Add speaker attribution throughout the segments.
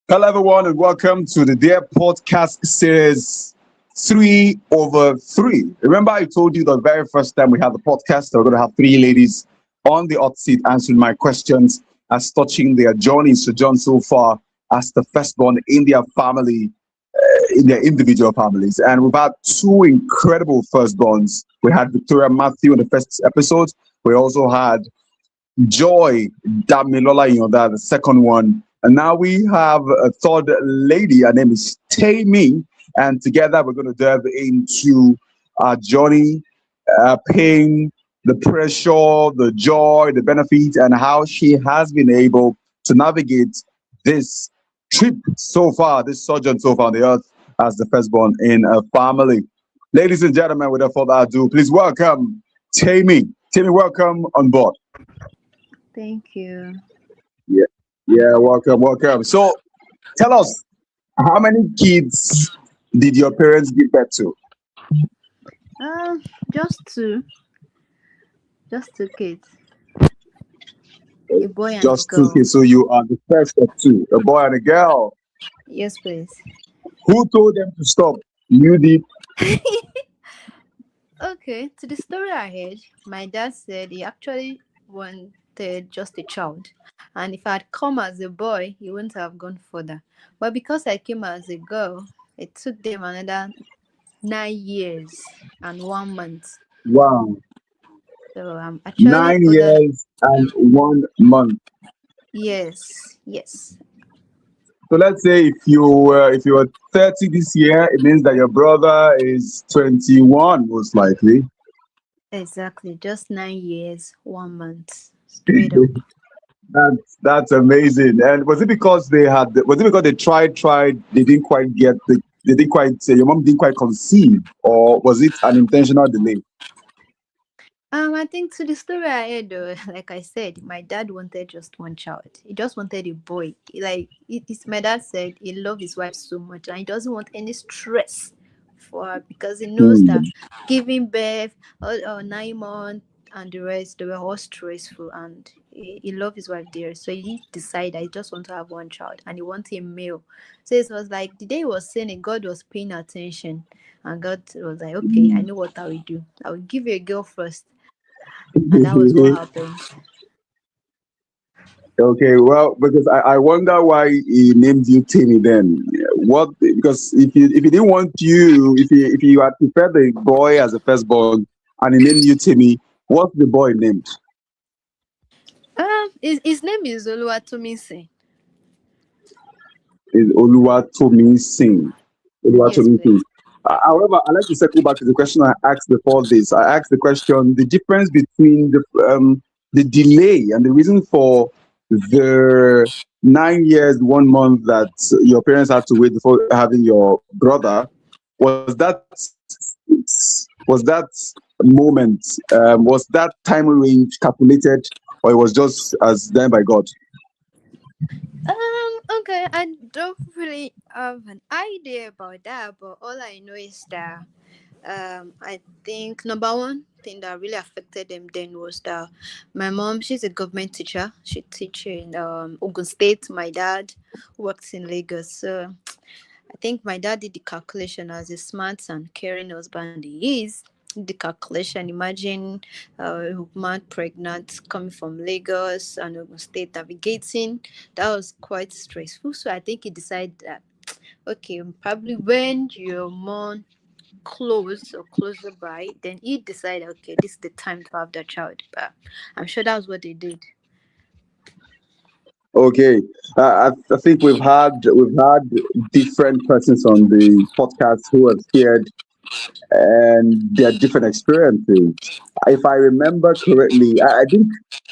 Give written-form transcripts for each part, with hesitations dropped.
Speaker 1: Hello, everyone, and welcome to the Dear Podcast Series 3/3. Remember, I told you the very first time we had the podcast, we're going to have three ladies on the hot seat answering my questions as touching their journey sojourn so far as the firstborn in their family, in their individual families. And we've had two incredible firstborns. We had Victoria Matthew in the first episode. We also had Joy Damilola Yoda, the second one. And now we have a third lady. Her name is Tammy. And together we're going to delve into our journey, pain, the pressure, the joy, the benefit, and how she has been able to navigate this trip so far, this sojourn so far on the earth as the firstborn in a family. Ladies and gentlemen, without further ado, please welcome Tammy. Tammy, welcome on board.
Speaker 2: Thank you.
Speaker 1: Yeah, yeah, welcome, welcome. So, tell us, how many kids did your parents give birth to?
Speaker 2: Just two kids, a boy and a
Speaker 1: Just two
Speaker 2: girl.
Speaker 1: kids. So you are the first of two, a boy and a girl.
Speaker 2: Yes, please.
Speaker 1: Who told them to stop? You did.
Speaker 2: Okay, to the story I heard, my dad said he actually wanted just a child. And if I had come as a boy, he wouldn't have gone further. But because I came as a girl, it took them another 9 years and 1 month.
Speaker 1: Wow,
Speaker 2: So I'm actually
Speaker 1: nine
Speaker 2: older.
Speaker 1: years and 1 month.
Speaker 2: Yes, yes.
Speaker 1: So let's say if you were 30 this year, it means that your brother is 21, most likely.
Speaker 2: Exactly. Just 9 years, 1 month. Straight up.
Speaker 1: That's amazing. And was it because they tried, they didn't quite they didn't quite say your mom didn't quite conceive, or was it an intentional delay?
Speaker 2: I think to the story I heard, though, like I said, my dad wanted just one child. He just wanted a boy. My dad said he loved his wife so much, and he doesn't want any stress for her because he knows
Speaker 1: Hmm.
Speaker 2: that giving birth, or 9 months, and the rest, they were all stressful, and he loved his wife dear. So he decided I just want to have one child, and he wanted a male. So it was like the day he was saying it, God was paying attention, and God was like, okay, I know what I will do. I will give you a girl first, and that was what happened.
Speaker 1: Okay, well, because I wonder why he named you Timmy then. What? Because if he didn't want you, if you had preferred the boy as a firstborn and he named you Timmy, what's the boy named?
Speaker 2: His name is Oluwatomisin.
Speaker 1: Is Oluwatomi Singh.
Speaker 2: Yes,
Speaker 1: Oluwatomi Singh.
Speaker 2: please.
Speaker 1: However, I'd like to circle back to the question I asked before this. I asked the question, the difference between the delay and the reason for the 9 years, 1 month that your parents had to wait before having your brother. Was that moment, was that time range calculated, or it was just as done by God?
Speaker 2: Okay, I don't really have an idea about that, but all I know is that I think number one thing that really affected them then was that my mom, she's a government teacher. She teaches in Ogun State. My dad works in Lagos. So I think my dad did the calculation as a smart and caring husband he is. The calculation, imagine a woman pregnant coming from Lagos and Ogun State navigating. That was quite stressful. So I think he decided that, okay, probably when your mom close or closer by, then he decided, okay, this is the time to have that child. But I'm sure that was what they did.
Speaker 1: Okay, I think we've had different persons on the podcast who have shared and their different experiences. If I remember correctly, I think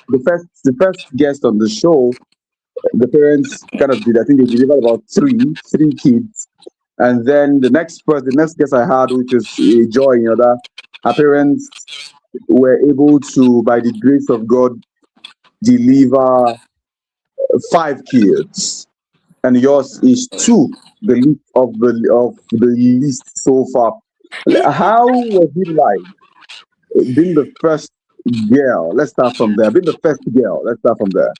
Speaker 1: the first guest on the show, the parents kind of did. I think they delivered about three kids, and then the next guest I had, which is Joy, that her parents were able to, by the grace of God, deliver five kids, and yours is two, the least of the least so far. How was it like being the first girl? Let's start from there. Being the first girl. Let's start from there.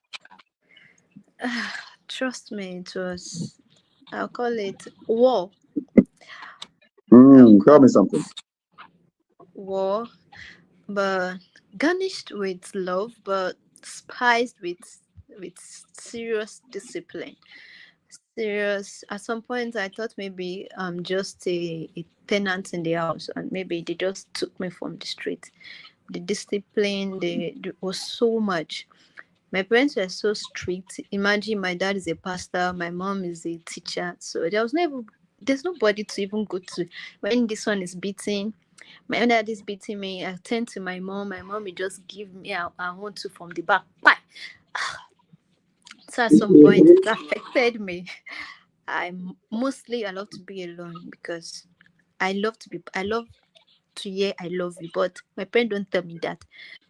Speaker 2: Trust me, it was. I'll call it war. I'll
Speaker 1: Mm, tell
Speaker 2: call
Speaker 1: me something.
Speaker 2: war, but garnished with love, but spiced with serious discipline. Serious. At some point, I thought maybe I'm just a tenant in the house, and maybe they just took me from the street. The discipline, there was so much. My parents were so strict. Imagine my dad is a pastor, my mom is a teacher, so there's nobody to even go to when this one is beating. My dad is beating me. I turn to my mom. My mom will just give me I want to from the back. Why? So at some point it affected me. I love to be alone because I love to hear I love you, but my parents don't tell me that.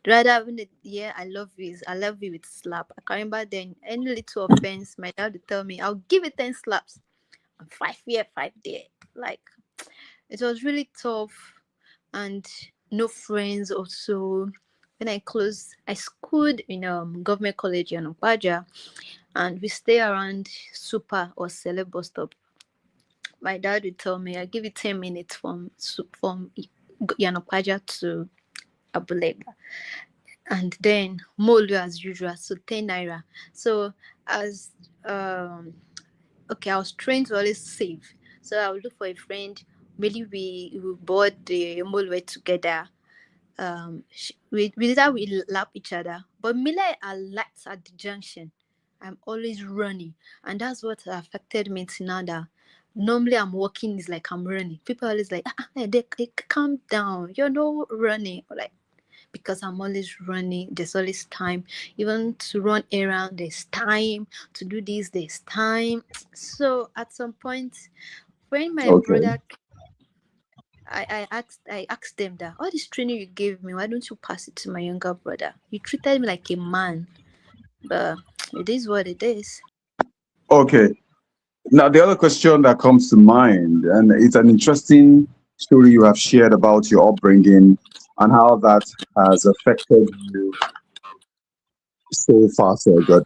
Speaker 2: Rather when they hear I love you is I love you with slap. I can remember then any little offense, my dad would tell me I'll give it 10 slaps. I'm 5 here, 5 there. Like it was really tough and no friends also. When I schooled in government college in Okwaja and we stay around Super or Celeb bus stop. My dad would tell me, I'll give you 10 minutes from Yanokwaja to Abulega. And then Molu as usual, so 10 naira. So as okay, I was trained to always save. So I would look for a friend. Maybe we bought the Molu together. We lap each other. But Mila are lights at the junction. I'm always running, and that's what affected me till now. That normally I'm walking is like I'm running. People are always like, calm down. You're not running. Like because I'm always running. There's always time. Even to run around, there's time. To do this, there's time. So at some point, when my
Speaker 1: Okay.
Speaker 2: brother I asked them that all this training you gave me, why don't you pass it to my younger brother? You treated me like a man, but it is what it is.
Speaker 1: Okay. Now, the other question that comes to mind, and it's an interesting story you have shared about your upbringing and how that has affected you so far, so good.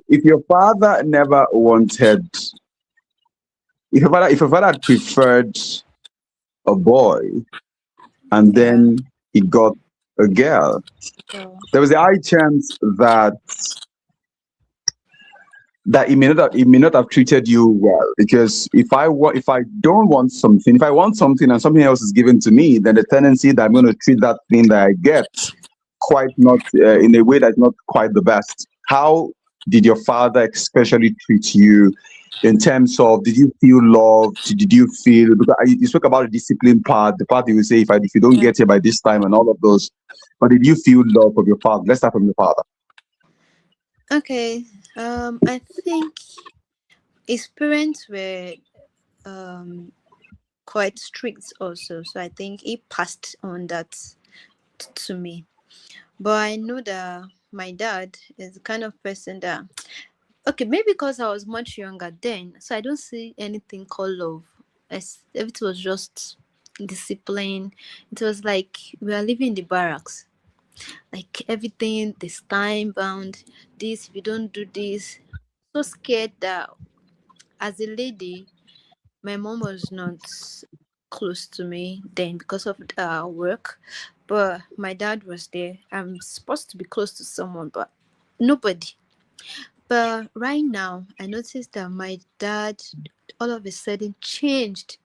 Speaker 1: If your father never wanted, if your father had preferred a boy and
Speaker 2: Yeah.
Speaker 1: then he got a girl,
Speaker 2: So
Speaker 1: there was a high chance that he may not have treated you well, because if I don't want something, if I want something and something else is given to me, then the tendency that I'm going to treat that thing that I get quite not in a way that's not quite the best. How did your father especially treat you in terms of, did you feel loved? Did you feel, because you spoke about the discipline part, the part you will say, if you don't
Speaker 2: yeah.
Speaker 1: get here by this time and all of those, but did you feel love from your father? Let's start from your father.
Speaker 2: Okay. I think his parents were um quite strict also, so I think he passed on that to me. But I know that my dad is the kind of person that okay, maybe because I was much younger then, so I don't see anything called love. It was just discipline. It was like we are living in the barracks. Like everything, this time bound. This if you don't do this, so scared that as a lady, my mom was not close to me then because of work, but my dad was there. I'm supposed to be close to someone, but nobody. But right now, I noticed that my dad all of a sudden changed.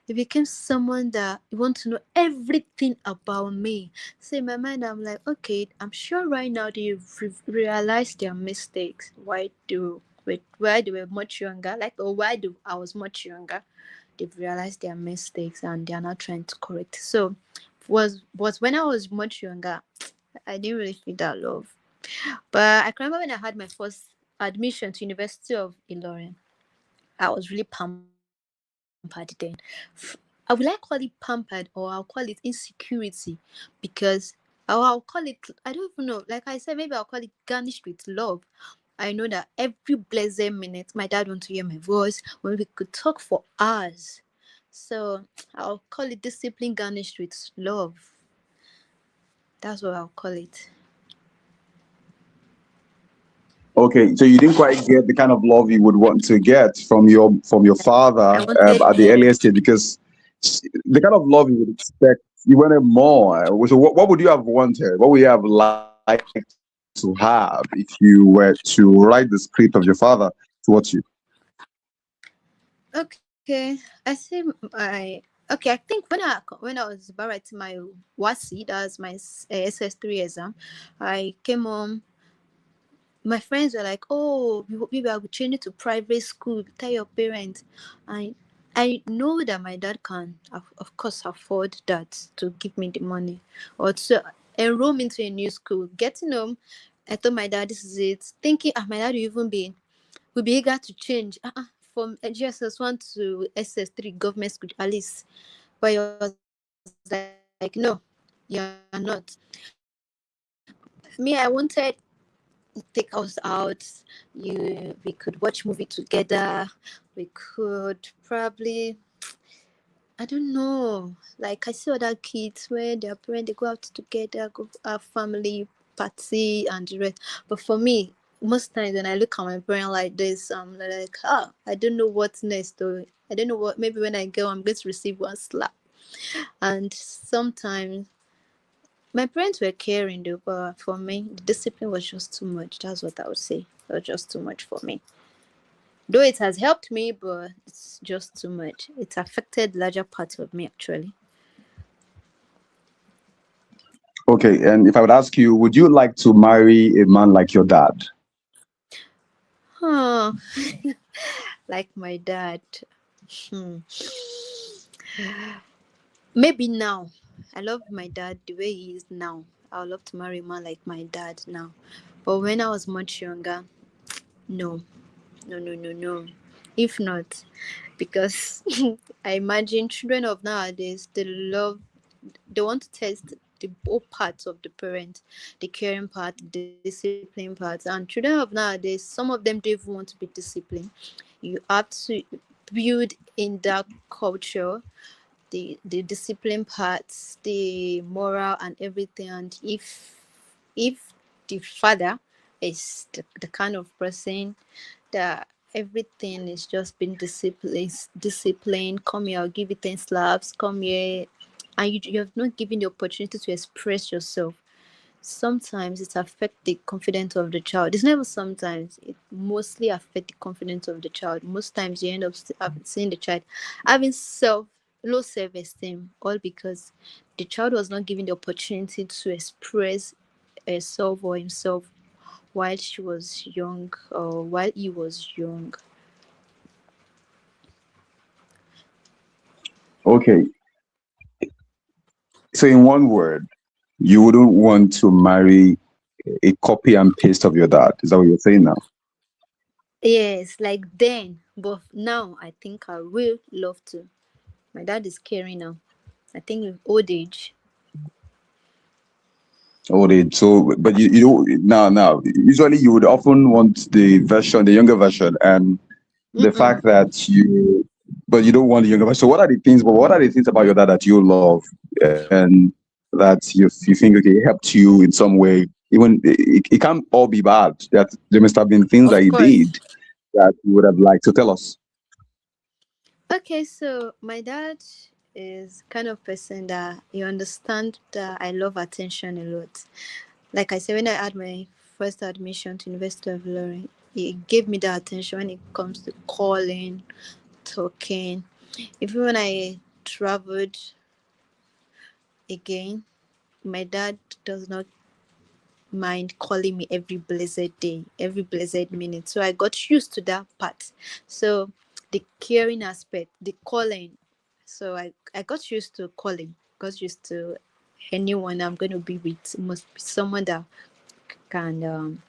Speaker 2: He became someone that he wants to know everything about me. So in my mind, I'm like, okay, I'm sure right now they've realized their mistakes. Why they were much younger, like or why do I was much younger. They've realized their mistakes and they are now trying to correct. So was when I was much younger, I didn't really feel that love. But I can remember when I had my first admission to University of Ilorin, I was really pampered then. I will I call it pampered or I'll call it insecurity because or I'll call it I don't even know. Like I said, maybe I'll call it garnished with love. I know that every blessed minute my dad wants to hear my voice when we could talk for hours. So I'll call it discipline garnished with love. That's what I'll call it.
Speaker 1: Okay, so you didn't quite get the kind of love you would want to get from your father
Speaker 2: I wanted
Speaker 1: at the
Speaker 2: more.
Speaker 1: earliest stage, because the kind of love you would expect, you wanted more. So what would you have wanted? What would you have liked to have if you were to write the script of your father towards you?
Speaker 2: Okay, I see my. Okay, I think when I was about writing my WASI, that was my SS3 exam, I came home. My friends were like, "Oh, we are changing to private school. Tell your parents." I I know that my dad can, of course, afford that to give me the money or to enroll me into a new school. Getting home, I told my dad, "This is it." Thinking, my dad will be eager to change from GSS1 to SS3 government school at least. But he was like, "No, you're not." Me, I wanted take us out. We could watch movie together. We could probably, I don't know. Like I see other kids where their parents they go out together, go have family party and the rest. But for me, most times when I look at my parents like this, I'm like, I don't know what's next. Though I don't know what. Maybe when I go, I'm going to receive one slap. And sometimes my parents were caring though, but for me, the discipline was just too much. That's what I would say. It was just too much for me. Though it has helped me, but it's just too much. It's affected larger parts of me actually.
Speaker 1: Okay, and if I would ask you, would you like to marry a man like your dad?
Speaker 2: Oh, like my dad. Hmm. Maybe now. I love my dad the way he is now. I would love to marry a man like my dad now. But when I was much younger, no. No, no, no, no. If not, because I imagine children of nowadays, they want to test the both parts of the parent, the caring part, the discipline part. And children of nowadays, some of them don't even want to be disciplined. You have to build in that culture the discipline parts, the moral and everything. And if the father is the kind of person that everything is just being disciplined, come here, I'll give you 10 slaps, come here, and you have not given the opportunity to express yourself. Sometimes it affects the confidence of the child. It's never sometimes, it mostly affects the confidence of the child. Most times you end up seeing the child having low self-esteem, all because the child was not given the opportunity to express herself or himself while she was young or while he was young.
Speaker 1: Okay, so in one word, you wouldn't want to marry a copy and paste of your dad. Is that what you're saying now?
Speaker 2: Yes, like then, but now I think I will love to. My dad is caring now. I think with old age.
Speaker 1: Oh, they so, but you don't now. Usually, you would often want the younger version, and the
Speaker 2: Mm-mm.
Speaker 1: fact that but you don't want the younger version. So, what are the things? But what are the things about your dad that you love, and that you think okay it helped you in some way? Even it can't all be bad. That there must have been things that
Speaker 2: Of
Speaker 1: he
Speaker 2: course.
Speaker 1: did that you would have liked to tell us.
Speaker 2: Okay, so my dad is kind of person that you understand that I love attention a lot. Like I said, when I had my first admission to University of Ilorin, he gave me the attention when it comes to calling, talking. Even when I traveled again, my dad does not mind calling me every blessed day, every blessed minute. So I got used to that part. So the caring aspect, the calling. So I got used to calling, got used to anyone I'm going to be with must be someone that can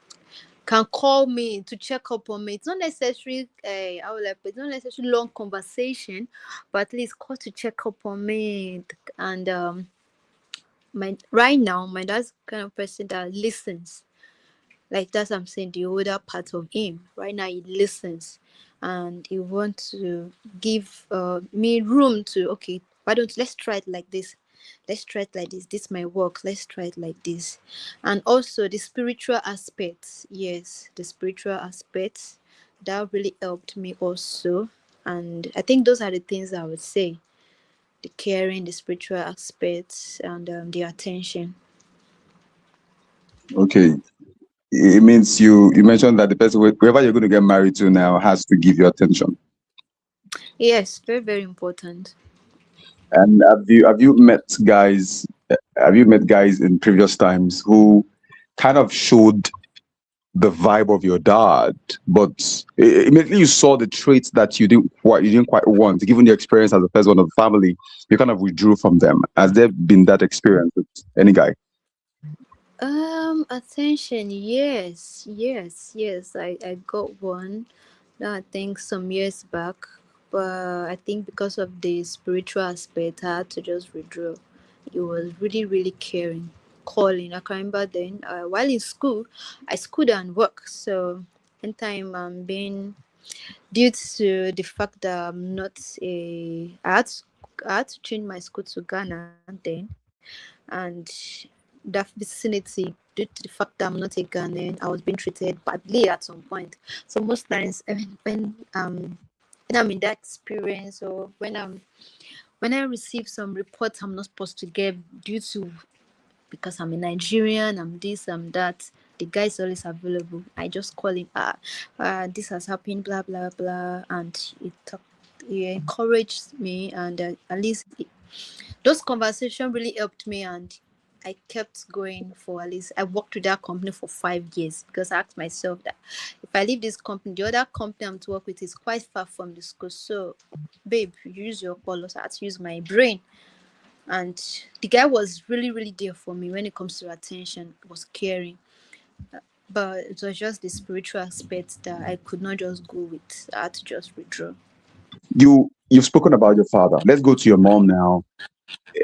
Speaker 2: can call me to check up on me. It's not necessary. I will like, it's not necessarily long conversation, but at least call to check up on me. And my right now, my dad's kind of person that listens. Like that's what I'm saying, the older part of him. Right now, he listens, and he wants to give me room to. Okay, why don't let's try it like this. let's try it like this might work, let's try it like this. And also the spiritual aspects, yes, the spiritual aspects, that really helped me also. And I think those are the things I would say: the caring, the spiritual aspects, and the attention.
Speaker 1: Okay. It means you mentioned that the person whoever you're going to get married to now has to give you attention.
Speaker 2: Yes, very, very important.
Speaker 1: And have you met guys in previous times who kind of showed the vibe of your dad, but immediately you saw the traits that you didn't quite want, given the experience as the first one of the family, you kind of withdrew from them. Has there been that experience with any guy?
Speaker 2: Attention, yes, yes, yes. I got one, I think some years back, but I think because of the spiritual aspect, I had to just withdraw. It was really, really caring, calling. I can remember then, while in school, I schooled and work. So, anytime I'm being, due to the fact that I'm not I had to change my school to Ghana then, and that vicinity, due to the fact that I'm not a Ghanaian, I was being treated badly at some point. So most times, when I'm in that experience, or when I receive some reports I'm not supposed to get, due to because I'm a Nigerian, I'm this, I'm that. The guy is always available. I just call him, this has happened, blah blah blah, and he encouraged me, and at least those conversations really helped me, and I kept going for at least. I worked with that company for 5 years because I asked myself that if I leave this company, the other company I'm to work with is quite far from the school. So, babe, use your colors. I had to use my brain. And the guy was really, really there for me when it comes to attention, was caring. But it was just the spiritual aspect that I could not just go with. I had to just withdraw.
Speaker 1: You've spoken about your father. Let's go to your mom now.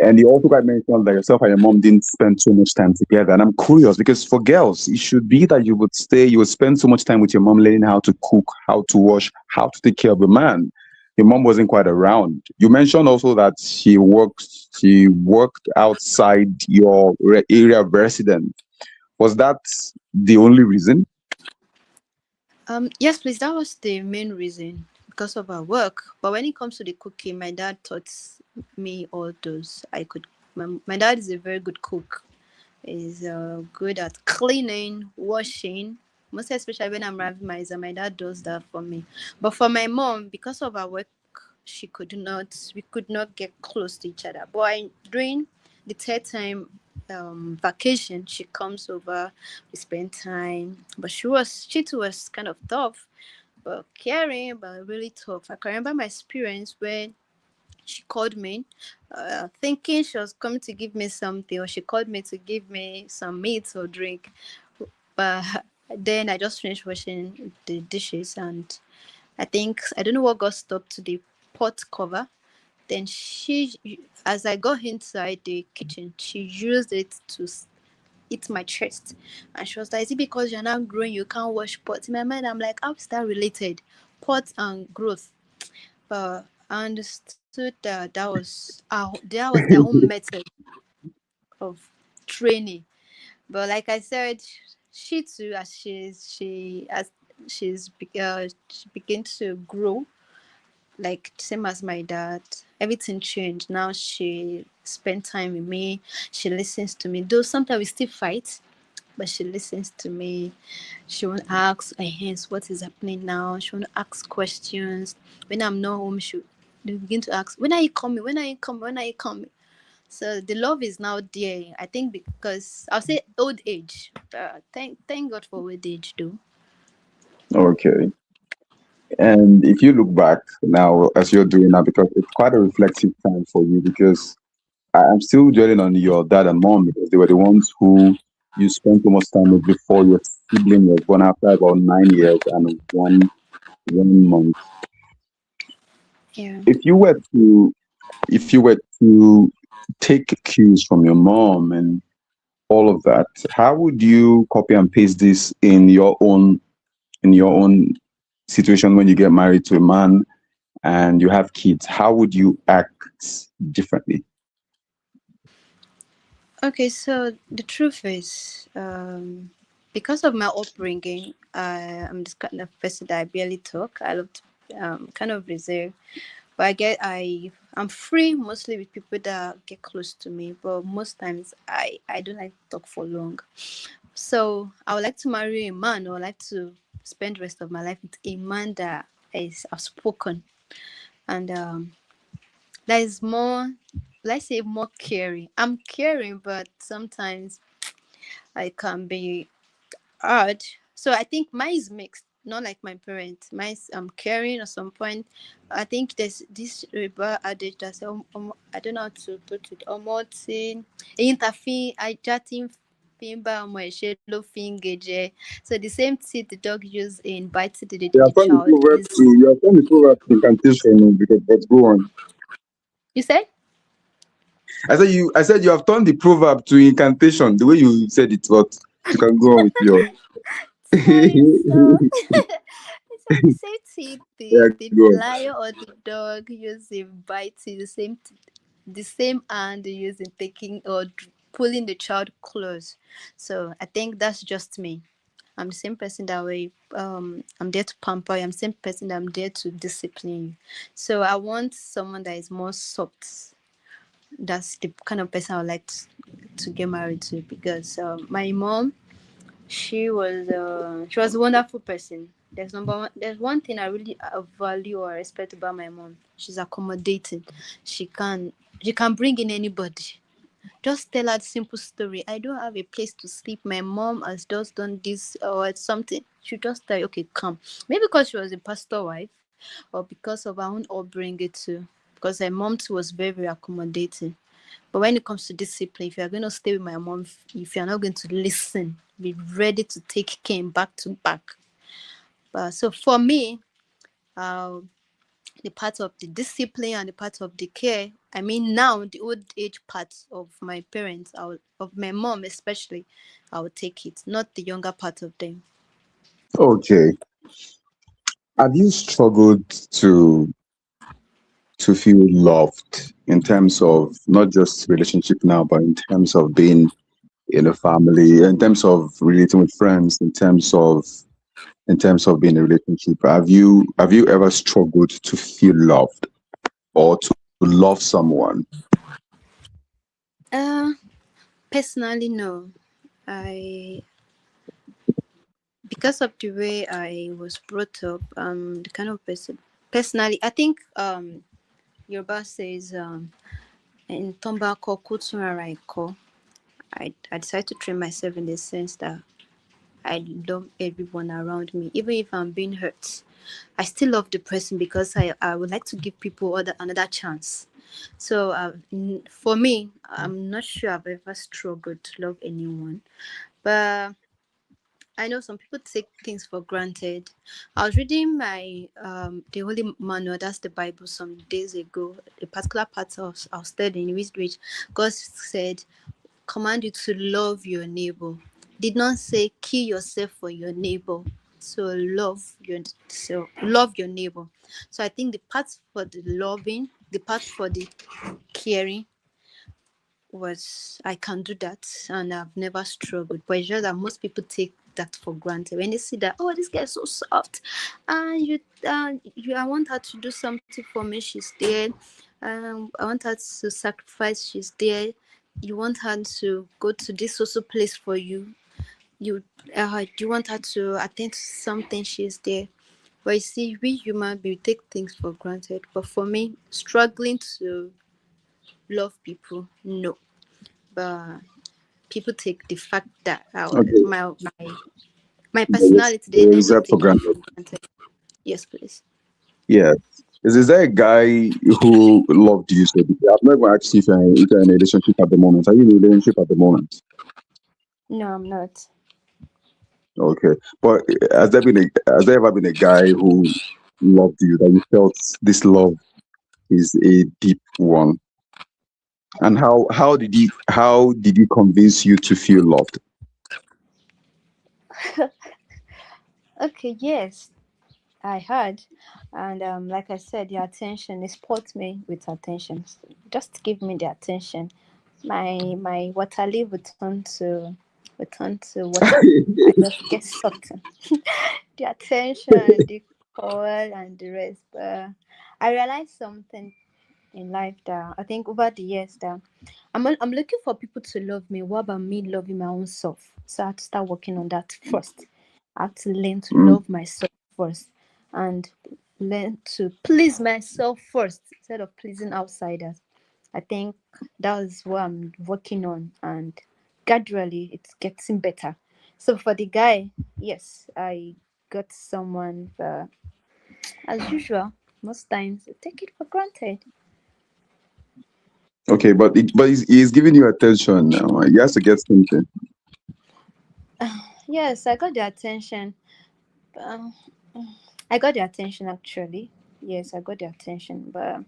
Speaker 1: And you also quite mentioned that yourself and your mom didn't spend so much time together. And I'm curious because for girls, it should be that you would spend so much time with your mom learning how to cook, how to wash, how to take care of a man. Your mom wasn't quite around. You mentioned also that she worked outside your area of residence. Was that the only reason?
Speaker 2: Yes, please. That was the main reason, because of our work. But when it comes to the cooking, my dad taught me all those. My dad is a very good cook. He's good at cleaning, washing. Most especially when I'm having my dad does that for me. But for my mom, because of our work, we could not get close to each other. But during the third time vacation, she comes over, we spend time. But she too was kind of tough, but caring, but really tough. I can remember my experience when she called me, thinking she was coming to give me something, or she called me to give me some meat or drink. But then I just finished washing the dishes, and I don't know what got stuck to the pot cover. Then as I got inside the kitchen, she used it to eat my chest, and she was like, "Is it because you're not growing, you can't wash pots?" In my mind, I'm like, "How is that related? Pot and growth?" But I understood that was their own method of training. But like I said, she too, she began to grow, like same as my dad. Everything changed. Now she spend time with me. She listens to me. Though sometimes we still fight, but she listens to me. She won't ask, hence what is happening now. She won't ask questions. When I'm not home, she they begin to ask, when are you coming? When are you coming? When are you coming? So the love is now there. I think because I'll say old age. Thank God for old age though.
Speaker 1: Okay. And if you look back now as you're doing now, because it's quite a reflective time for you, because I'm still dwelling on your dad and mom because they were the ones who you spent so much time with before your sibling was born after about 9 years and one month.
Speaker 2: Yeah.
Speaker 1: If you were to if you were to take cues from your mom and all of that, how would you copy and paste this in your own situation when you get married to a man and you have kids? How would you act differently?
Speaker 2: Okay, so the truth is, because of my upbringing, I'm this kind of person that I barely talk. I love to, kind of reserved, but I'm free mostly with people that get close to me. But most times I don't like to talk for long. So I would like to marry a man, or like to spend the rest of my life with a man that is outspoken, and that is more, let's say, more caring. I'm caring, but sometimes I can be hard. So I think mine is mixed, not like my parents. Mine's caring at some point. I think there's this rebel adage that say, I don't know how to put it. Omotin, interfere, I chatting. Pimba my shelo fingeje. So the same teeth the dog use in biting
Speaker 1: You
Speaker 2: the
Speaker 1: have turned the
Speaker 2: child
Speaker 1: proverb
Speaker 2: is.
Speaker 1: to you have turned the proverb to incantation because but go on.
Speaker 2: You said?
Speaker 1: I said you have turned the proverb to incantation the way you said it, but you can go on with your
Speaker 2: Sorry, so
Speaker 1: yeah,
Speaker 2: it's like the same teeth the
Speaker 1: go on.
Speaker 2: lion or the dog use in biting, the same hand they use in taking or pulling the child close. So I think that's just me. I'm the same person that way. I'm there to pamper you. I'm the same person that I'm there to discipline you. So I want someone that is more soft. That's the kind of person I would like to get married to, because my mom, she was a wonderful person. There's one thing I really value or respect about my mom. She's accommodating. She can she can bring in anybody. Just tell her the simple story. I don't have a place to sleep. My mom has just done this or something. She just tell you, okay, come. Maybe because she was a pastor wife, or because of her own upbringing too. Because her mom too was very, very accommodating. But when it comes to discipline, if you're going to stay with my mom, if you're not going to listen, be ready to take cane back to back. But so for me, uh, the part of the discipline and the part of the care, I mean, now the old age part of my parents, of my mom especially, I would take it, not the younger part of them.
Speaker 1: Okay. Have you struggled to feel loved in terms of not just relationship now, but in terms of being in a family, in terms of relating with friends, in terms of being in a relationship? Have you ever struggled to feel loved or to love someone?
Speaker 2: Uh, Personally, no. I Because of the way I was brought up, the kind of person. Personally, I think Yoruba says in Tomba ko kutunara iko. I decided to train myself in the sense that I love everyone around me, even if I'm being hurt. I still love the person because I would like to give people another chance. So for me, I'm not sure I've ever struggled to love anyone, but I know some people take things for granted. I was reading my the Holy Manual, that's the Bible, some days ago. A particular part I was studying, which God said, command you to love your neighbor. Did not say kill yourself for your neighbor. So love your neighbor. So I think the part for the loving, the part for the caring, was I can do that, and I've never struggled. But it's just that most people take that for granted when they see that, oh, this guy is so soft, and I want her to do something for me, she's there. I want her to sacrifice, she's there. You want her to go to this social place for you. You want her to attend to something, she's there. But you see, we human beings take things for granted. But for me, struggling to love people, no. But people take the fact that
Speaker 1: Okay,
Speaker 2: my
Speaker 1: yes,
Speaker 2: personality,
Speaker 1: they
Speaker 2: they don't
Speaker 1: reserved for
Speaker 2: take it
Speaker 1: granted.
Speaker 2: for granted. Yes, please.
Speaker 1: Yeah. Is there a guy who loved you so deeply? I've never asked you if you're in a relationship at the moment. Are you in a relationship at the moment?
Speaker 2: No, I'm not.
Speaker 1: Okay. But has there ever been a guy who loved you that you felt this love is a deep one? And how did he convince you to feel loved?
Speaker 2: Okay, yes, I heard. And like I said, the attention, they spot me with attention. Just give me the attention. my water leaf would turn to water. I just get softened. The attention, the call, and the rest. But I realized something in life that I think over the years that I'm looking for people to love me. What about me loving my own self? So I have to start working on that first. I have to learn to
Speaker 1: Mm.
Speaker 2: love myself first and learn to please myself first instead of pleasing outsiders. I think that is what I'm working on, and gradually it's getting better. So for the guy, yes, I got someone, as usual, most times I take it for granted.
Speaker 1: Okay, but he's giving you attention now. He has to get something.
Speaker 2: Yes, I got the attention. Um, I got the attention actually. Yes, I got the attention, but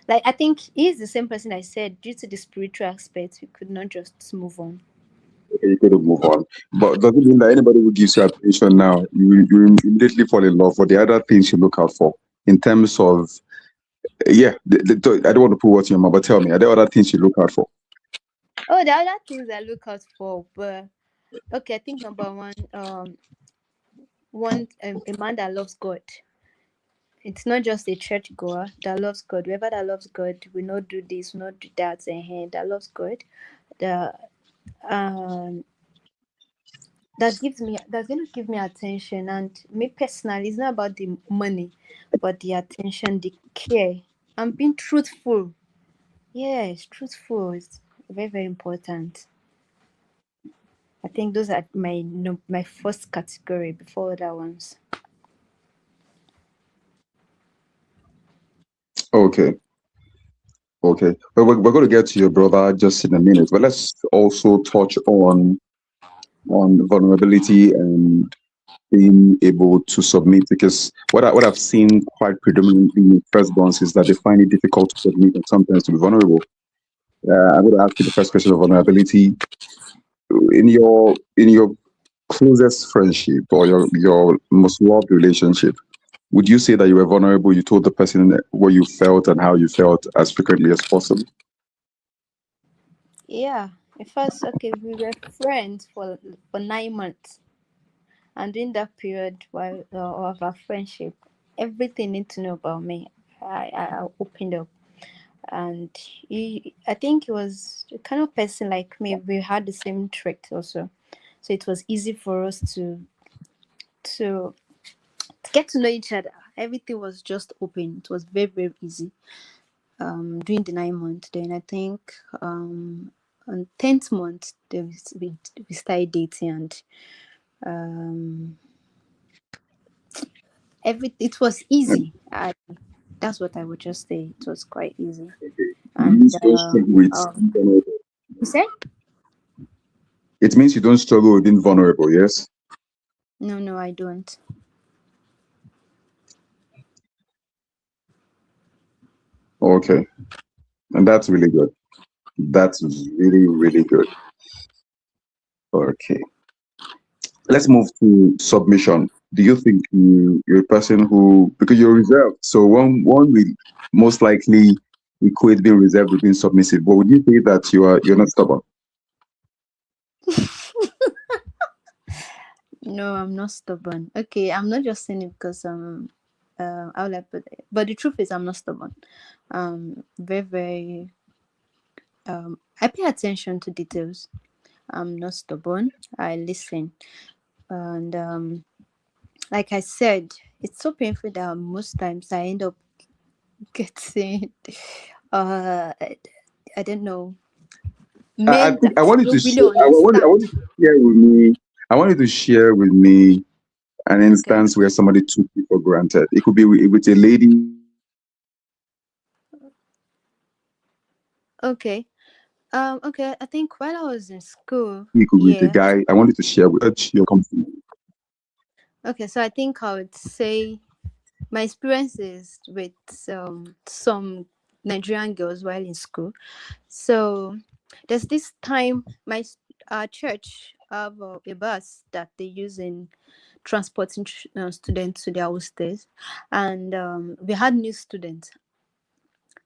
Speaker 2: like I think he's the same person I said. Due to the spiritual aspect, we could not just move on.
Speaker 1: Okay, you could move on. But doesn't mean that anybody who gives you attention now, you immediately fall in love. For the other things you look out for in terms of yeah, I don't want to put words in your mouth, but tell me, are there other things you look out for?
Speaker 2: Oh, the other things I look out for, but okay, I think number one, a man that loves God. It's not just a church goer that loves God. Whoever that loves God will not do this, will not do that, and that loves God. The um that's going to give me attention, and me personally, it's not about the money, but the attention, the care, and being truthful. Yes, truthful is very, very important. I think those are my no, my first category before other ones.
Speaker 1: Okay, okay. But we're going to get to your brother just in a minute. But let's also touch on vulnerability and being able to submit because what I've seen quite predominantly in firstborns is that they find it difficult to submit and sometimes to be vulnerable. I'm going to ask you the first question of vulnerability in your closest friendship or your most loved relationship. Would you say that you were vulnerable? You told the person what you felt and how you felt as frequently as possible.
Speaker 2: Yeah, at first, okay, we were friends for 9 months, and in that period while of our friendship, everything need to know about me. I opened up, and I think he was the kind of person like me. We had the same trait also, so it was easy for us to get to know each other. Everything was just open. It was very, very easy. During the 9 months, then I think on 10th month then we started dating, and um every it was
Speaker 1: And
Speaker 2: easy. That's what I would just say. It was quite easy.
Speaker 1: it
Speaker 2: And
Speaker 1: means you don't struggle with being vulnerable.
Speaker 2: you said
Speaker 1: It means you don't struggle with being vulnerable, yes?
Speaker 2: no, no, I don't.
Speaker 1: Okay. And that's really good. That's really, really good. Okay. Let's move to submission. Do you think you're a person who, because you're reserved, so one will most likely equate being reserved with being submissive. But would you say that you're not stubborn?
Speaker 2: No, I'm not stubborn. Okay, I'm not just saying it because I would like, but the truth is I'm not stubborn. Very, very I pay attention to details. I'm not stubborn. I listen. And like I said, it's so painful that most times I end up getting, I, I don't know,
Speaker 1: I,
Speaker 2: men
Speaker 1: I
Speaker 2: that
Speaker 1: want you to
Speaker 2: don't really
Speaker 1: share. I want
Speaker 2: understand.
Speaker 1: you to share with me. I want you to share with me an
Speaker 2: Okay.
Speaker 1: instance where somebody took you for granted. It could be with a lady. It could be with a guy.
Speaker 2: Okay. Okay. I think while I was in school,
Speaker 1: I want you to
Speaker 2: yeah.
Speaker 1: share with your company.
Speaker 2: Okay. So I think I would say my experiences with some Nigerian girls while in school. So there's this time our church have a bus that they use in transporting students to their hostels, and we had new students.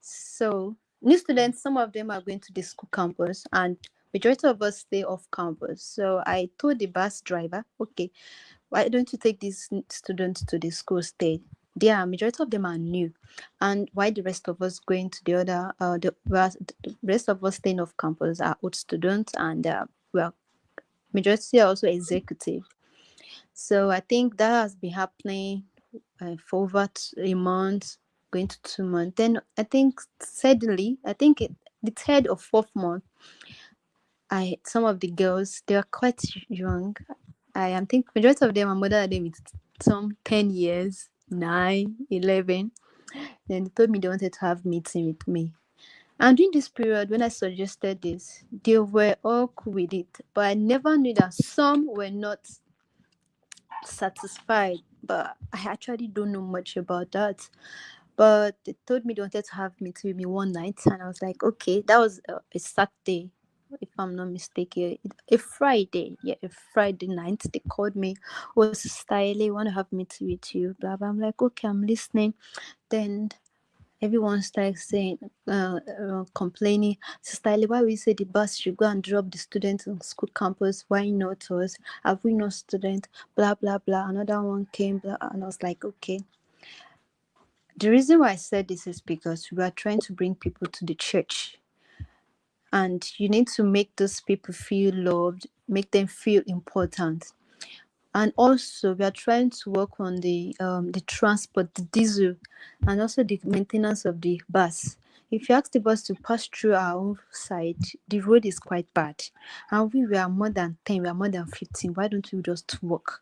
Speaker 2: So new students, some of them are going to the school campus, and majority of us stay off campus. So I told the bus driver, okay, why don't you take these students to the school stay? They are majority of them are new, and why the rest of us going to the other the rest of us staying off campus are old students, and well, majority are also executive. So I think that has been happening for over a month, going to 2 months. Then I think suddenly, the third or fourth month, I some of the girls, they are quite young. I am think majority of them are older than them with some 10 years, 9, 11. Then they told me they wanted to have meeting with me. And during this period, when I suggested this, they were all cool with it. But I never knew that some were not satisfied. But I actually don't know much about that. But they told me they wanted to have meeting with me one night, and I was like, okay, that was a Saturday, if I'm not mistaken, a Friday, yeah, a Friday night. They called me, was styling, want to have meeting with you, blah blah. I'm like, okay, I'm listening. Then everyone starts saying, complaining, Sister Ali, why we say the bus should go and drop the students on school campus? Why not us? Have we no student? Blah blah blah. Another one came, blah, and I was like, okay. The reason why I said this is because we are trying to bring people to the church, and you need to make those people feel loved, make them feel important. And also, we are trying to work on the transport, the diesel, and also the maintenance of the bus. If you ask the bus to pass through our own side, the road is quite bad, and we were more than 10, we are more than 15. Why don't we just walk?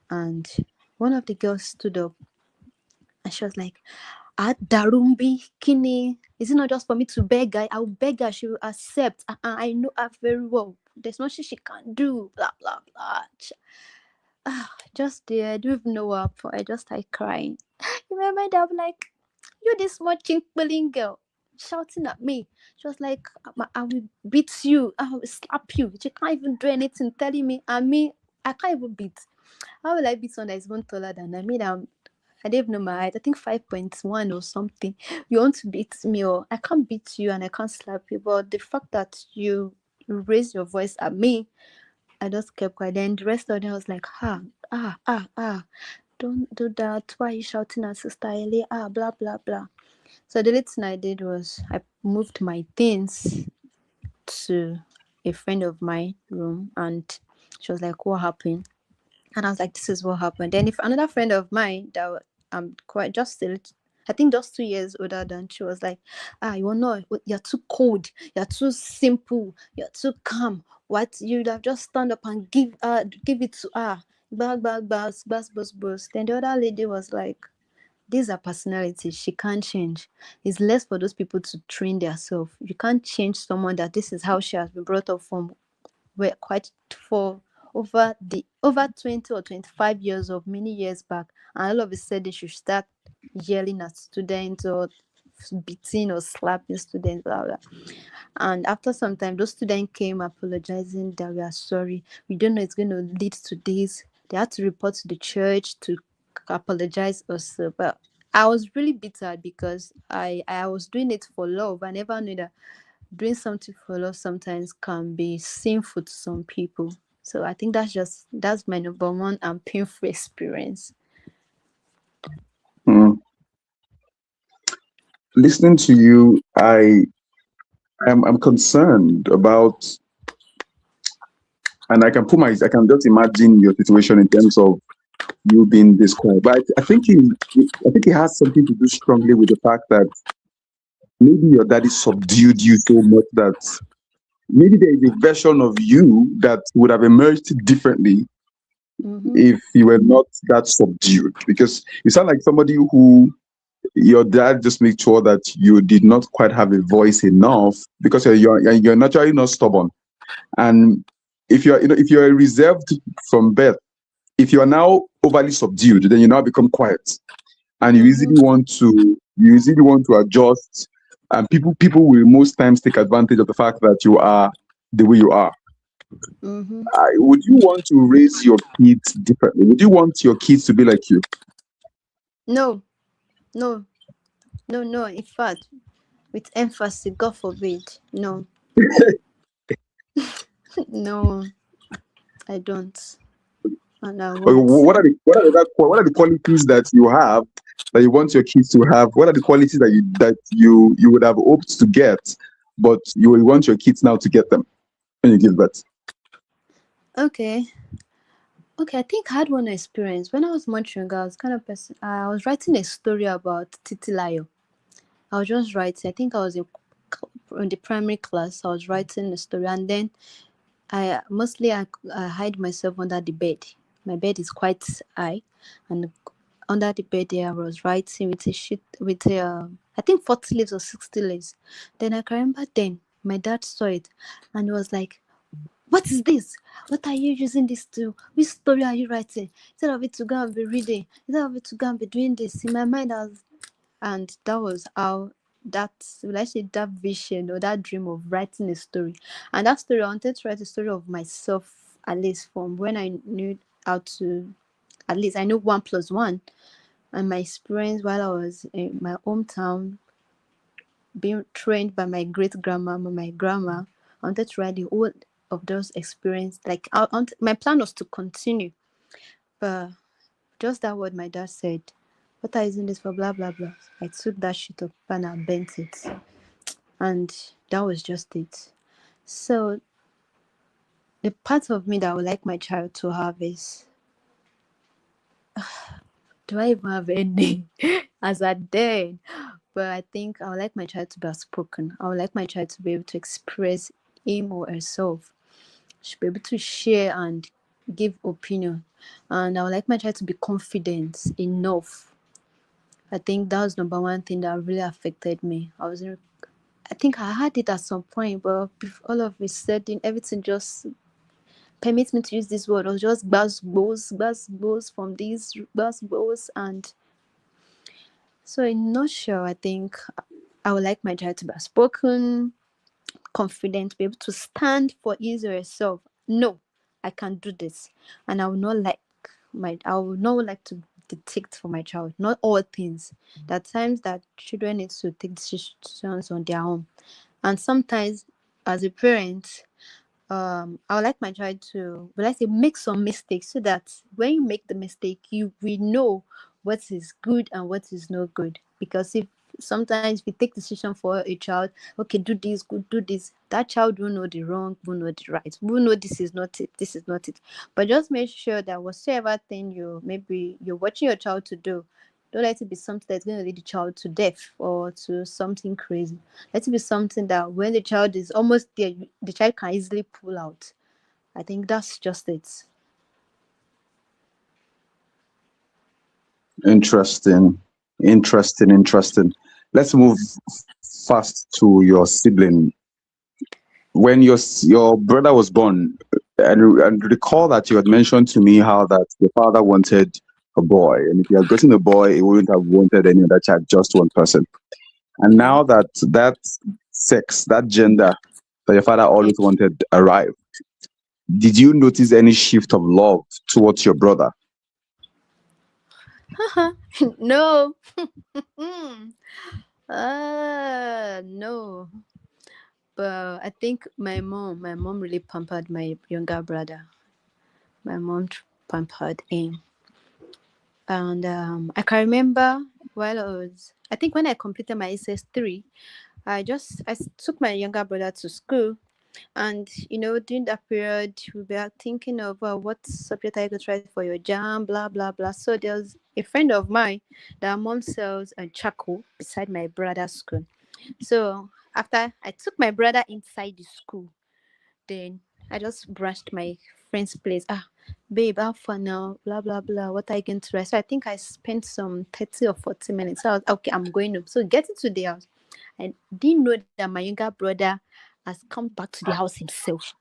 Speaker 2: And one of the girls stood up, and she was like, Darumbi, Kini. Is it not just for me to beg her? I'll beg her, she will accept. I know her very well. There's nothing she can do. Blah blah blah. Just there, I don't even know what happened. I just started crying. In my mind, I'm like, you this small chinkling girl shouting at me. She was like, I will beat you, I will slap you. She can't even do anything, telling me, and me, I can't even beat. How will I beat someone that is one taller than I mean? I don't even know my height. I think 5.1 or something. You want to beat me, or I can't beat you and I can't slap you. But the fact that you raise your voice at me, I just kept quiet. Then the rest of them was like, don't do that. Why are you shouting at Sister Ellie? Blah blah blah. So the next thing I did was I moved my things to a friend of my room, and she was like, "What happened?" And I was like, this is what happened. Then if another friend of mine that I'm quite just still, I think just 2 years older than, she was like, you know, you're too cold, you're too simple, you're too calm. What, you'd have just stand up and give it to her. Bus. Then the other lady was like, these are personalities she can't change. It's less for those people to train themselves. You can't change someone that this is how she has been brought up from, were quite for over 20 or 25 years of many years back, and all of a sudden she start yelling at students or beating or slapping students, blah, blah. And after some time, those students came apologizing that we are sorry, we don't know it's going to lead to this. They had to report to the church to apologize also. But I was really bitter because I was doing it for love. I never knew that doing something for love sometimes can be sinful to some people. So I think that's my number one and painful experience.
Speaker 1: Mm. Listening to you, I'm concerned about, and I can just imagine your situation in terms of you being this quiet. But I think it has something to do strongly with the fact that maybe your daddy subdued you so much that maybe there is a version of you that would have emerged differently
Speaker 2: Mm-hmm.
Speaker 1: if you were not that subdued. Because you sound like somebody who your dad just made sure that you did not quite have a voice enough because you're naturally not stubborn. And if you're reserved from birth, if you are now overly subdued, then you now become quiet, and
Speaker 2: Mm-hmm.
Speaker 1: you easily want to adjust, and people will most times take advantage of the fact that you are the way you are.
Speaker 2: Mm-hmm.
Speaker 1: Would you want to raise your kids differently? Would you want your kids to be like you?
Speaker 2: No, no, no. In fact, With emphasis, God forbid. No, no, I don't. And I
Speaker 1: Or
Speaker 2: won't.
Speaker 1: what are the qualities that you have that you want your kids to have? What are the qualities that you would have hoped to get, but you will want your kids now to get them when you give birth?
Speaker 2: Okay. Okay, I think I had one experience. When I was much younger, I was kind of person I was writing a story about Titilayo. I was just writing. I think I was in the primary class. I was writing a story, and then I hide myself under the bed. My bed is quite high, and under the bed there I was writing with a sheet with a I think 40 leaves or 60 leaves. Then I can remember then my dad saw it, and he was like, "What is this? What are you using this to? Which story are you writing? Instead of it to go and be reading, instead of it to go and be doing this." In my mind, I was, and that was how that, will I say, that vision or that dream of writing a story. And that story, I wanted to write a story of myself, at least from when I knew how to, at least I know one plus one, and my experience while I was in my hometown being trained by my great grandma and my grandma. I wanted to write the whole of those experiences. Like my plan was to continue, but just that word my dad said, "What are you using this for?" Blah blah blah. I took that sheet of paper and I bent it, and that was just it. So the part of me that I would like my child to have is, do I even have any as at then? But I think I would like my child to be outspoken. I would like my child to be able to express him or herself. Should be able to share and give opinion. And I would like my child to be confident enough. I think that was number one thing that really affected me. I think I had it at some point, but all of a sudden, everything just permits me to use this word. It was just buzz bows from these buzz bows. And so, in a nutshell, I think I would like my child to be outspoken, confident, be able to stand for his or herself. No, I can do this, and I would not like to dictate for my child. Not all things. There are times that children need to take decisions on their own, and sometimes, as a parent, I would like my child to, would I say, make some mistakes so that when you make the mistake, you we know what is good and what is not good. Because if sometimes we take decision for a child, okay, do this, good, do this, that child will know the wrong, will know the right, will know this is not it, this is not it. But just make sure that whatsoever thing you're watching your child to do, don't let it be something that's going to lead the child to death or to something crazy. Let it be something that when the child is almost there, the child can easily pull out. I think that's just it.
Speaker 1: Interesting, interesting. Let's move fast to your sibling. When your brother was born, and recall that you had mentioned to me how that the father wanted a boy, and if he had gotten a boy, he wouldn't have wanted any other child, just one person. And
Speaker 2: Yeah.
Speaker 1: now that sex, that gender that your father always wanted arrived, did you notice any shift of love towards your brother?
Speaker 2: No. No. But I think my mom really pampered my younger brother. My mom pampered him. And I can remember while I think when I completed my SS3, took my younger brother to school. And during that period, we were thinking of what subject are you going to try for your jam, blah blah blah. So there was a friend of mine that mom sells a charcoal beside my brother's school. So after I took my brother inside the school, then I just brushed my friend's place. Babe, how far now? Blah blah blah. What are you going to try? So I think I spent some 30 or 40 minutes. So I was okay. I'm going home. So getting to the house, I didn't know that my younger brother has come back to the house himself.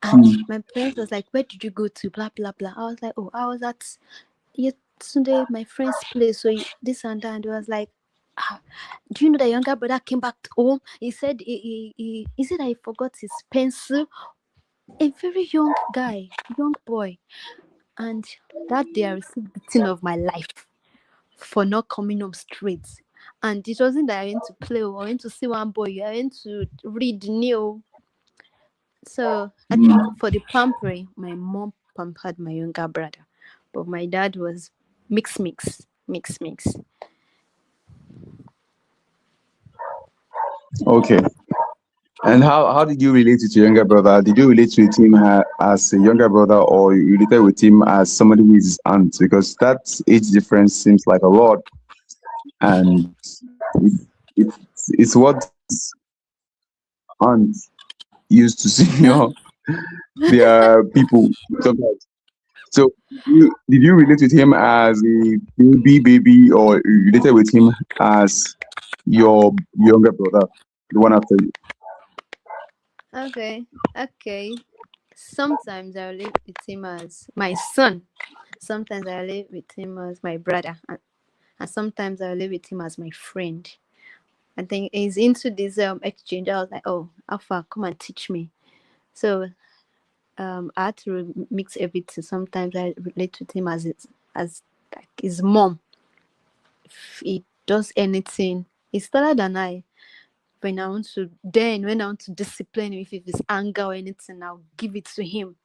Speaker 2: And
Speaker 1: Hmm.
Speaker 2: my parents was like, "Where did you go to?" Blah blah blah. I was like, "Oh, I was at yesterday my friend's place." So this and that. And it was like, ah, "Do you know the younger brother came back home? He said he said I forgot his pencil." A very young guy, young boy. And that day I received the beating of my life for not coming home straight. And it wasn't that I went to play or I went to see one boy, I went to read new. So I think
Speaker 1: Mm.
Speaker 2: for the pampering, my mom pampered my younger brother, but my dad was mix.
Speaker 1: Okay. And how did you relate to your younger brother? Did you relate with him as a younger brother, or you related with him as somebody who is his aunt? Because that age difference seems like a lot, and it, it's what aunt used to senior their people sometimes. So did you relate with him as a baby, or you related with him as your younger brother, the one after you?
Speaker 2: Okay, okay. Sometimes I live with him as my son. Sometimes I live with him as my brother, and sometimes I live with him as my friend. I think he's into this exchange. I was like, oh, Alpha, come and teach me. So I had to mix everything. Sometimes I relate with him as like his mom. If he does anything, he's taller than I. When I want to discipline him, if it's anger or anything, I'll give it to him.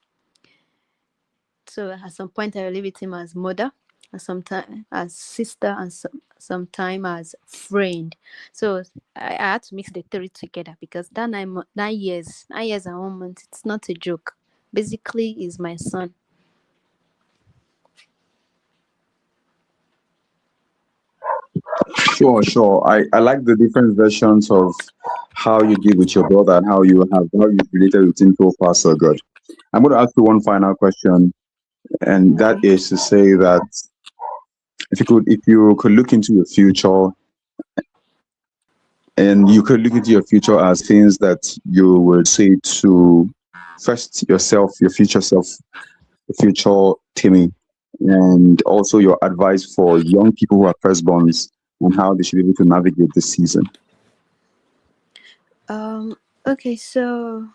Speaker 2: So at some point I relate with him as mother, and sometime as sister, and sometime as friend. So I had to mix the three together because that 9 years and 1 month, it's not a joke. Basically, is my son.
Speaker 1: Sure, sure. I like the different versions of how you deal with your brother and how you've related with him so far so good. I'm going to ask you one final question, and that
Speaker 2: Okay.
Speaker 1: is to say that if you could look into your future, and you could look into your future as things that you would say to first yourself, your future self, the future Timmy, and also your advice for young people who are firstborns on how they should be able to navigate this season.
Speaker 2: Um. Okay. So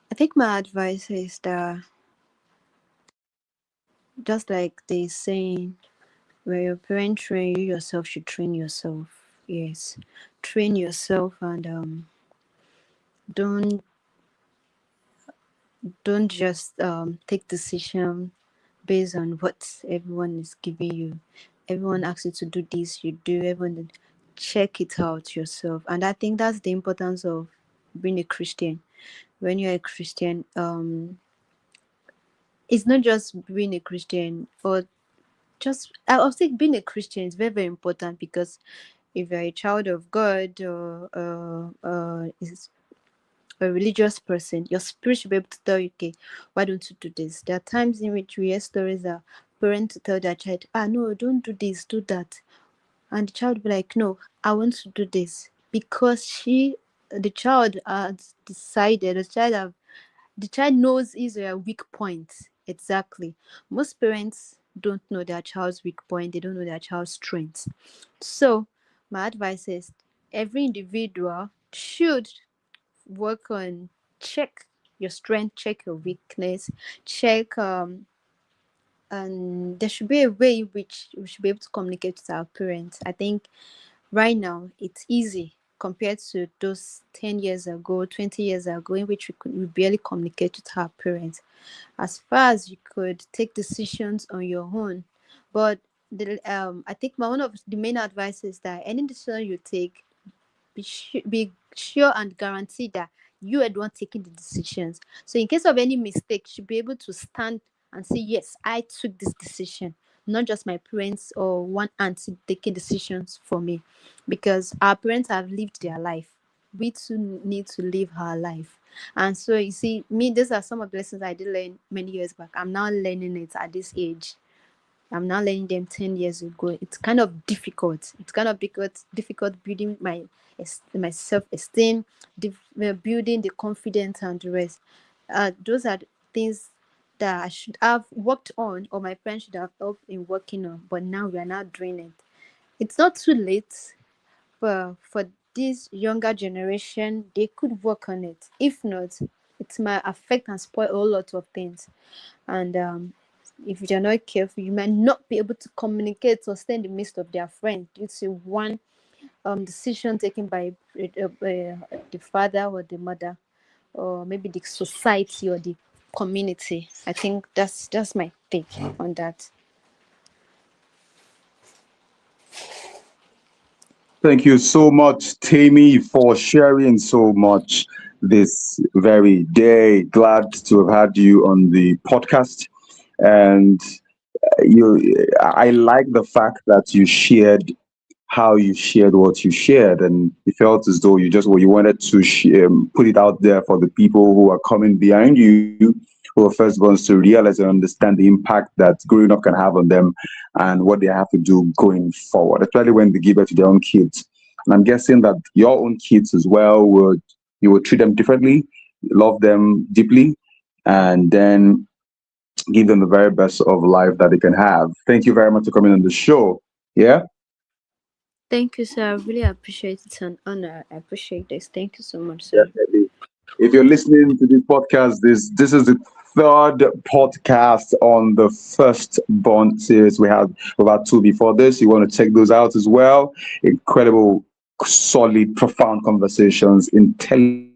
Speaker 2: I think my advice is that, just like they saying, where your parents train you, yourself should train yourself. Yes, train yourself, and don't don't just take decision based on what everyone is giving you. Everyone asks you to do this, you do. Everyone, check it out yourself. And I think that's the importance of being a Christian. When you're a Christian, it's not just being a Christian, or just, I'll say being a Christian is very, very important, because if you're a child of God, or is a religious person, your spirit should be able to tell you, okay, why don't you do this? There are times in which we hear stories that parents tell their child, no, don't do this, do that. And the child will be like, no, I want to do this. Because the child has decided, the child knows his or her weak point. Exactly. Most parents don't know their child's weak point, they don't know their child's strength. So, my advice is, every individual should work on, check your strength, check your weakness, check and there should be a way in which we should be able to communicate with our parents. I think right now it's easy compared to those 10 years ago, 20 years ago, in which we barely communicate with our parents. As far as you could take decisions on your own, but I think one of the main advice is that any decision you take, be sure and guarantee that you are the one taking the decisions. So in case of any mistake, you should be able to stand and say, yes, I took this decision, not just my parents or one auntie taking decisions for me. Because our parents have lived their life. We too need to live our life. And so you see, me, these are some of the lessons I did learn many years back. I'm now learning it at this age. I'm now learning them 10 years ago. It's kind of difficult. It's kind of difficult building my self-esteem, building the confidence and the rest. Those are the things that I should have worked on, or my parents should have helped in working on, but now we are not doing it. It's not too late, but for this younger generation, they could work on it. If not, it might affect and spoil a whole lot of things. And if you're not careful, you might not be able to communicate or stay in the midst of their friends due to one decision taken by the father or the mother, or maybe the society or the community. I think that's my take on that.
Speaker 1: Thank you so much, Tammy, for sharing so much this very day. Glad to have had you on the podcast. And I like the fact that you shared how you shared what you shared, and it felt as though you wanted to put it out there for the people who are coming behind you, who are first ones to realize and understand the impact that growing up can have on them and what they have to do going forward, especially when they give birth to their own kids. And I'm guessing that your own kids as well would you would treat them differently, love them deeply, and then give them the very best of life that they can have. Thank you very much for coming on the show. Yeah.
Speaker 2: Thank you, sir. I really appreciate it. It's an honor. I appreciate this. Thank you so much, sir.
Speaker 1: Definitely. If you're listening to this podcast, this is the third podcast on the first Bond series. We had about two before this. You want to check those out as well. Incredible, solid, profound conversations, intelligent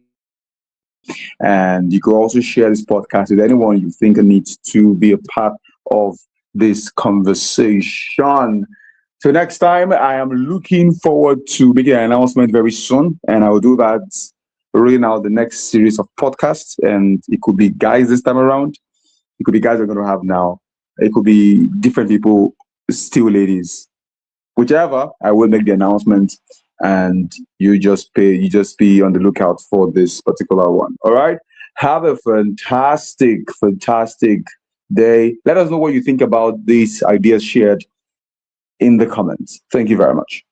Speaker 1: conversations. And you can also share this podcast with anyone you think needs to be a part of this conversation. So next time, I am looking forward to making an announcement very soon, and I will do that rolling out the next series of podcasts. And it could be guys this time around. It could be guys we're going to have now. It could be different people, still ladies. Whichever, I will make the announcement, and you just be on the lookout for this particular one. All right. Have a fantastic, fantastic day. Let us know what you think about these ideas shared in the comments. Thank you very much.